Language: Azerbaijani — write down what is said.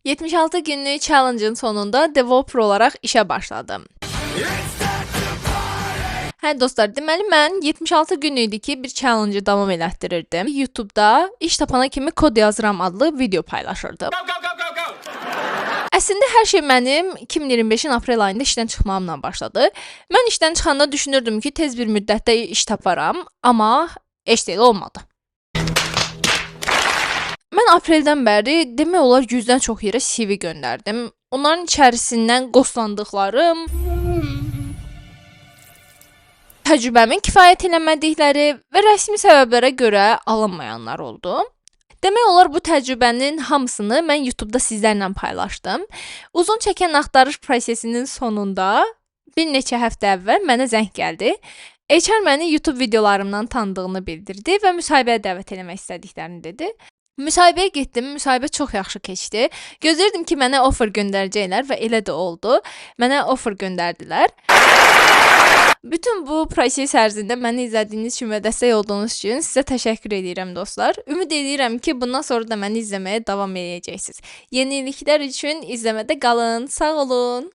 76 günlük challenge'ın sonunda developer olaraq işə başladım. Hə dostlar, deməli mən 76 gün idi ki, bir challenge davam elətdirirdim. YouTube-da iş tapana kimi kod yazıram adlı video paylaşırdım. Əslində hər şey mənim 2025-in aprel ayında işdən çıxmamla başladı. Mən işdən çıxanda düşünürdüm ki, tez bir müddətdə iş taparam, amma heç də elə olmadı. Mən apreldən bəri demək olar 100-dən çox yerə CV göndərdim. Onların içərisindən qoslandıqlarım, təcrübəmin kifayət eləmədikləri və rəsmi səbəblərə görə alınmayanlar oldu. Demək olar bu təcrübənin hamısını mən YouTube-da sizlərlə paylaşdım. Uzun çəkən axtarış prosesinin sonunda bir neçə həftə əvvəl mənə zəng gəldi. HR məni YouTube videolarımdan tanıdığını bildirdi və müsahibəyə dəvət eləmək istədiklərini dedi. Müsahibəyə getdim, müsahibə çox yaxşı keçdi. Gözləyirdim ki, mənə offer göndərəcəklər və elə də oldu. Mənə offer göndərdilər. Bütün bu proses ərzində məni izlədiyiniz üçün və dəstək olduğunuz üçün sizə təşəkkür edirəm dostlar. Ümid edirəm ki, bundan sonra da məni izləməyə davam edəcəksiniz. Yeniliklər üçün izləmədə qalın. Sağ olun.